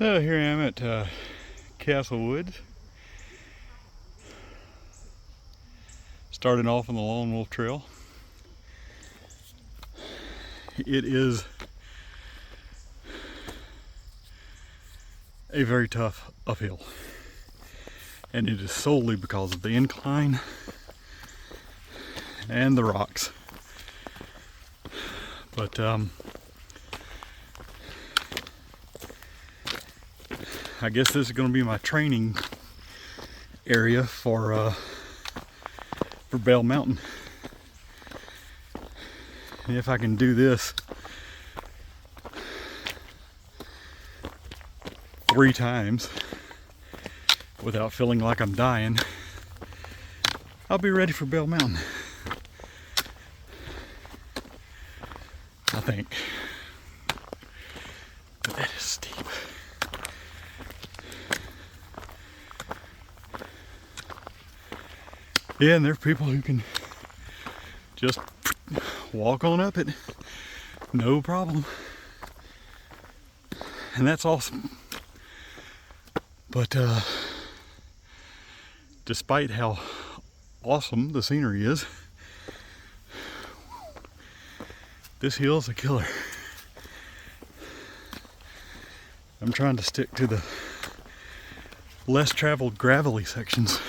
Here I am at Castlewoods. Starting off on the Lone Wolf Trail. It is a very tough uphill, and it is solely because of the incline and the rocks. But I guess this is going to be my training area for Bell Mountain. And if I can do this 3 times without feeling like I'm dying, I'll be ready for Bell Mountain. I think. But that is steep. Yeah, and there are people who can just walk on up it, no problem. And that's awesome. But despite how awesome the scenery is, this hill's a killer. I'm trying to stick to the less traveled gravelly sections.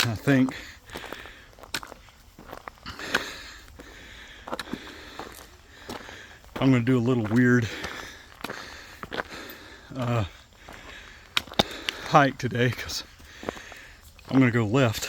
I think I'm going to do a little weird hike today, because I'm going to go left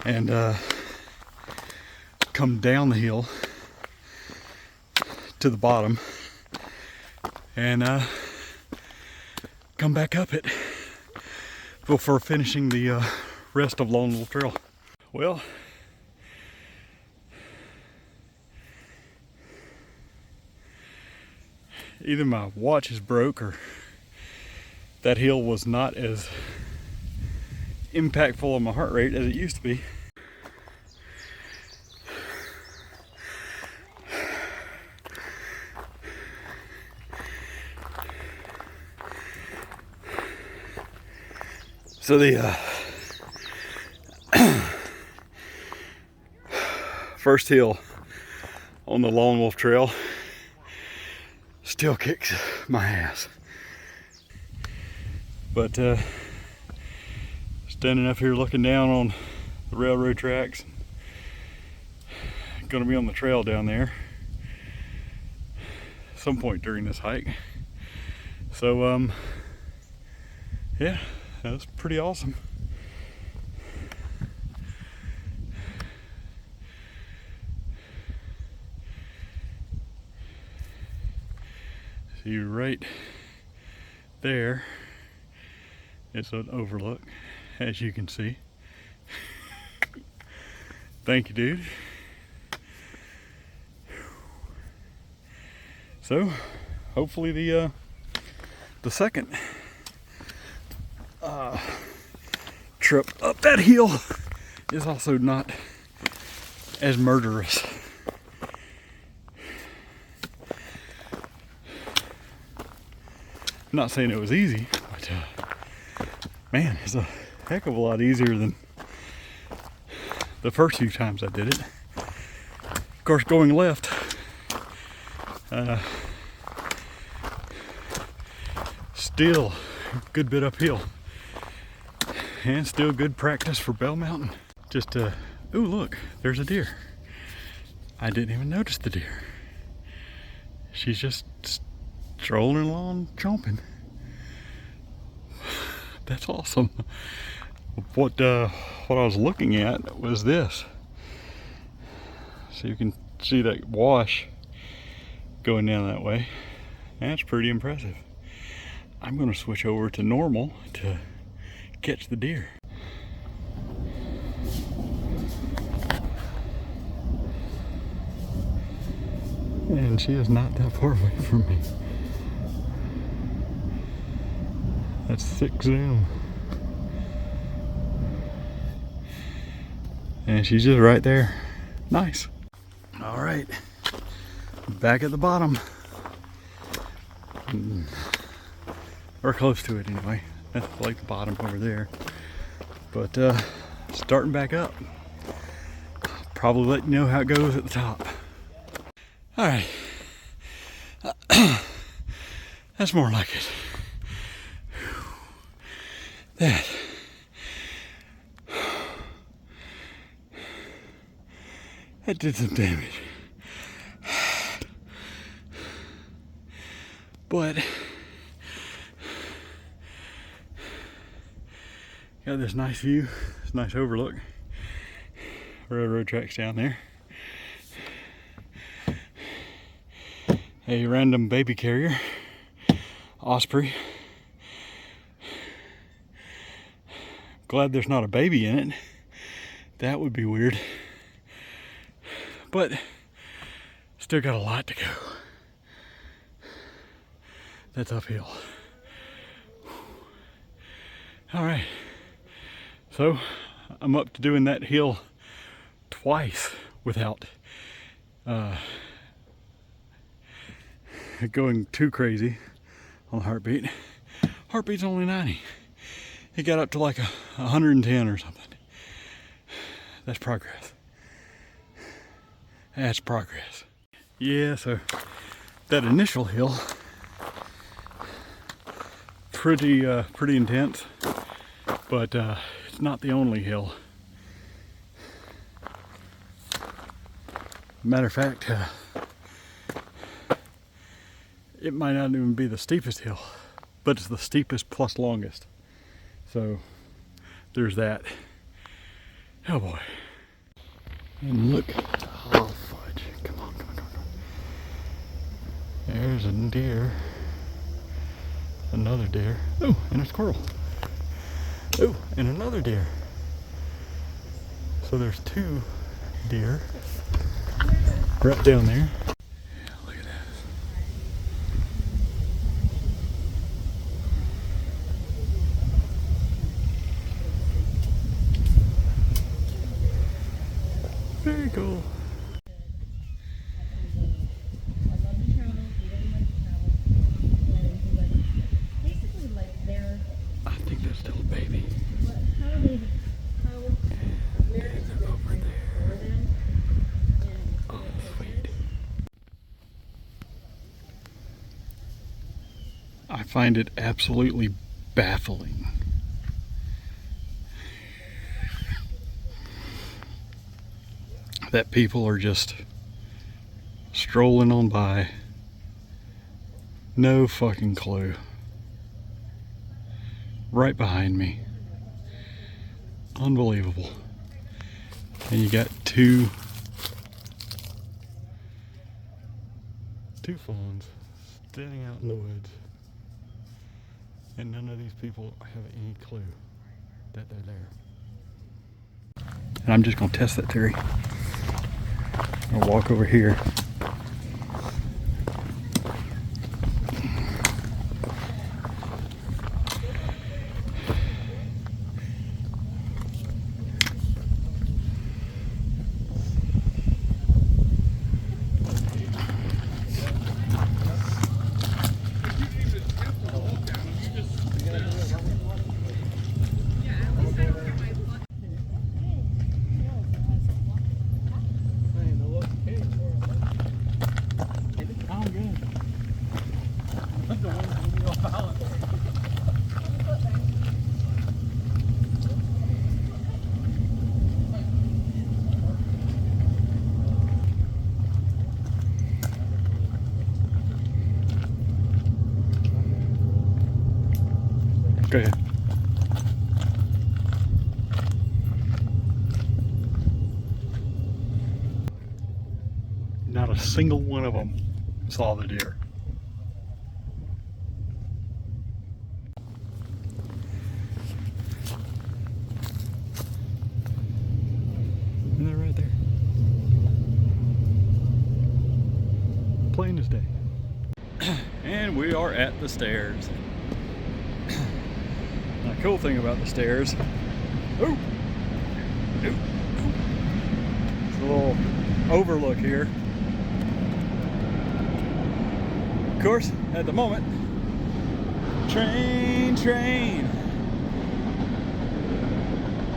and come down the hill to the bottom and come back up it before finishing the rest of Lone Wolf Trail. Well, either my watch is broke or that hill was not as impactful on my heart rate as it used to be. So the first hill on the Lone Wolf Trail still kicks my ass. But standing up here looking down on the railroad tracks, gonna be on the trail down there some point during this hike. So yeah, that's pretty awesome. See, right there is an overlook, as you can see. Thank you, dude. So, hopefully the second trip up that hill is also not as murderous. I'm not saying it was easy, but man, it's a heck of a lot easier than the first few times I did it. Of course, going left, still a good bit uphill, and still good practice for Bell Mountain. Just ooh, look, there's a deer. I didn't even notice the deer. She's just strolling along, chomping. That's awesome. What I was looking at was this. So you can see that wash going down that way. That's pretty impressive. I'm going to switch over to normal to catch the deer. And she is not that far away from me. That's thick zoom. And she's just right there. Nice. All right. Back at the bottom. Or close to it anyway. That's like the bottom over there. But starting back up. Probably let you know how it goes at the top. Alright. That's more like it. That did some damage. But got this nice view, this nice overlook. Railroad tracks down there. A random baby carrier, osprey. Glad there's not a baby in it. That would be weird. But still got a lot to go. That's uphill. All right. So I'm up to doing that hill twice without going too crazy on the heartbeat. Heartbeat's only 90. It got up to like 110 or something. That's progress. That's progress. Yeah, so that initial hill, pretty intense, but it's not the only hill. Matter of fact, it might not even be the steepest hill, but it's the steepest plus longest. So there's that. Oh boy. And look. Oh fudge. Come on. There's a deer. Another deer. Oh, and a squirrel. Oh, and another deer. So there's 2 deer right down there. Yeah, look at that. Very cool. I think that's still a baby. Over there. Oh, sweet. I find it absolutely baffling that people are just strolling on by. No fucking clue. Right behind me. Unbelievable. And you got two fawns standing out in the woods. And none of these people have any clue that they're there. And I'm just gonna test that theory. I'll walk over here. Go ahead. Not a single one of them saw the deer. And they're right there. Plain as day. And we are at the stairs. Now, the cool thing about the stairs, it's a little overlook here. Of course, at the moment, train.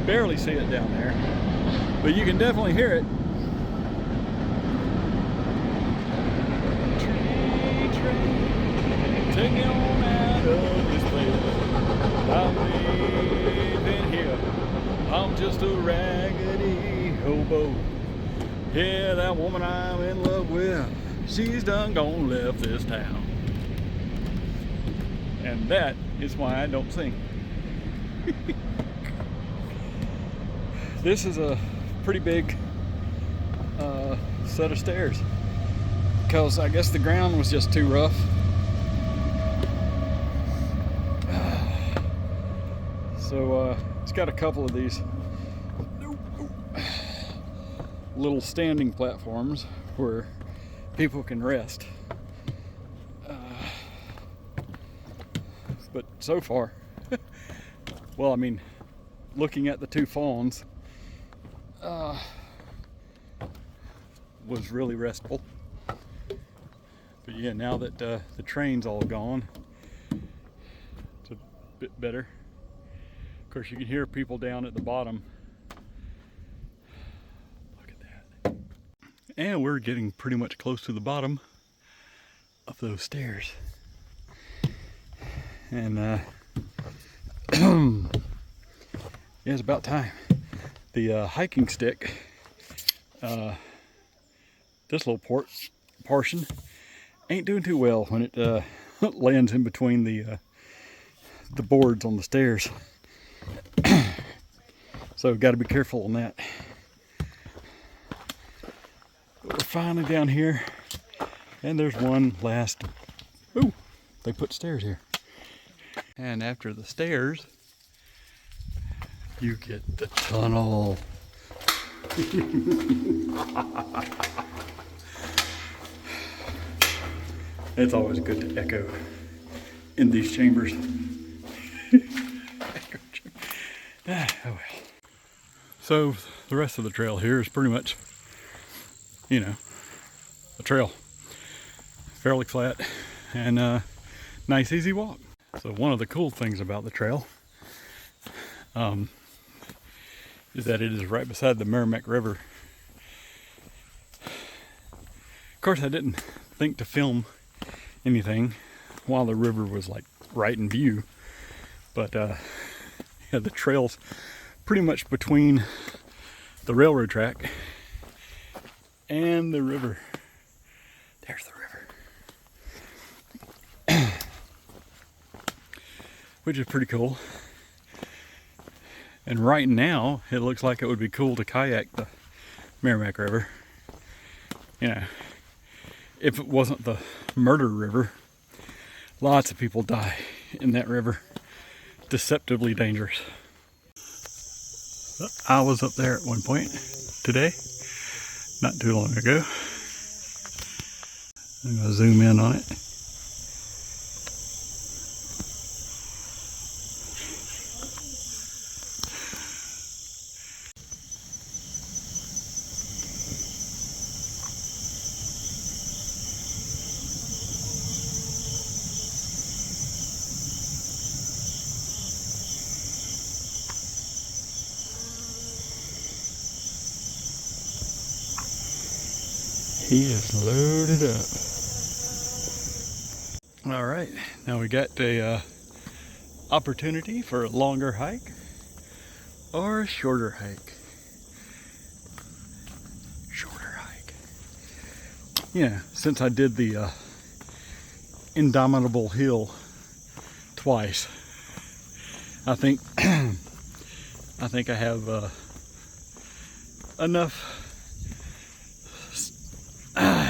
Barely see it down there, but you can definitely hear it. Train, take me on out of this place. I'm leaving here. I'm just a raggedy hobo. Yeah, that woman I'm in love with, she's done gone left this town. And that is why I don't sing. This is a pretty big set of stairs, because I guess the ground was just too rough. So it's got a couple of these little standing platforms where people can rest. But so far, well, I mean, looking at the two fawns, was really restful. But yeah, now that the train's all gone, it's a bit better. Of course, you can hear people down at the bottom. Look at that. And we're getting pretty much close to the bottom of those stairs. And yeah, it's about time. The hiking stick, this little portion ain't doing too well when it lands in between the boards on the stairs. So got to be careful on that. But we're finally down here, and there's one last. Ooh, they put stairs here. And after the stairs, you get the tunnel. It's always good to echo in these chambers. Oh well. So the rest of the trail here is pretty much, you know, a trail. Fairly flat and nice easy walk. So one of the cool things about the trail is that it is right beside the Merrimack River. Of course, I didn't think to film anything while the river was like right in view, but yeah, the trail's pretty much between the railroad track and the river. There's the river. Which is pretty cool. And right now, it looks like it would be cool to kayak the Merrimack River. You know, if it wasn't the murder river, lots of people die in that river. Deceptively dangerous. I was up there at one point today, not too long ago. I'm going to zoom in on it. He is loaded up. All right, now we got a opportunity for a longer hike or a shorter hike. Shorter hike. Yeah, since I did the Indomitable Hill twice, I think I have enough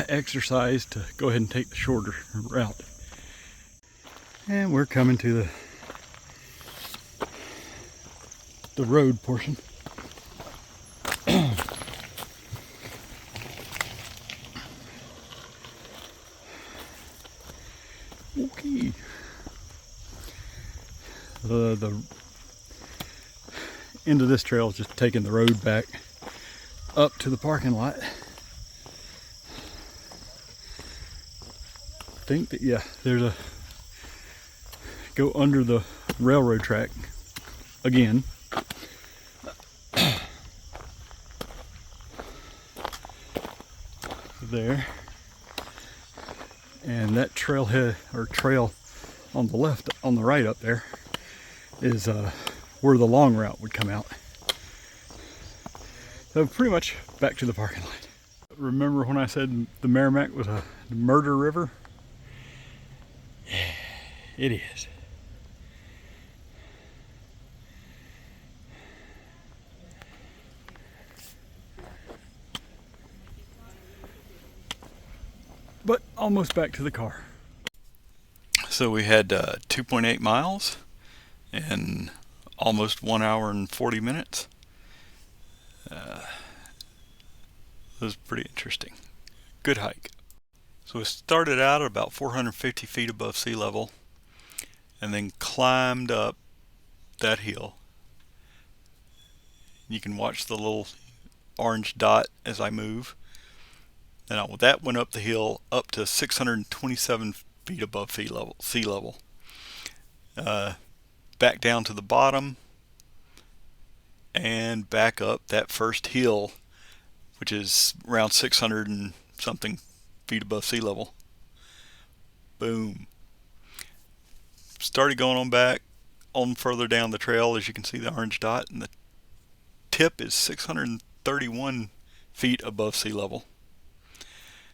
exercise to go ahead and take the shorter route. And we're coming to the road portion. Okay. The end of this trail is just taking the road back up to the parking lot. think that, yeah, there's a go under the railroad track again. There. And that trailhead or trail on the left, on the right up there, is where the long route would come out. So pretty much back to the parking lot. Remember when I said the Merrimack was a murder river? Yeah, it is. But almost back to the car. So we had 2.8 miles in almost 1 hour and 40 minutes. It was pretty interesting. Good hike. So we started out at about 450 feet above sea level and then climbed up that hill. You can watch the little orange dot as I move. And that went up the hill up to 627 feet above sea level. Back down to the bottom and back up that first hill, which is around 600 and something feet above sea level. Boom. Started going on back on further down the trail, as you can see the orange dot, and the tip is 631 feet above sea level.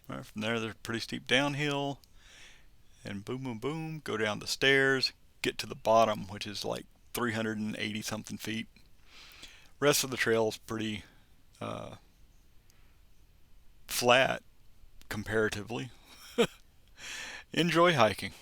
Right, from there, there's a pretty steep downhill, and boom, boom, boom, go down the stairs, get to the bottom, which is like 380 something feet. Rest of the trail is pretty flat comparatively. Enjoy hiking.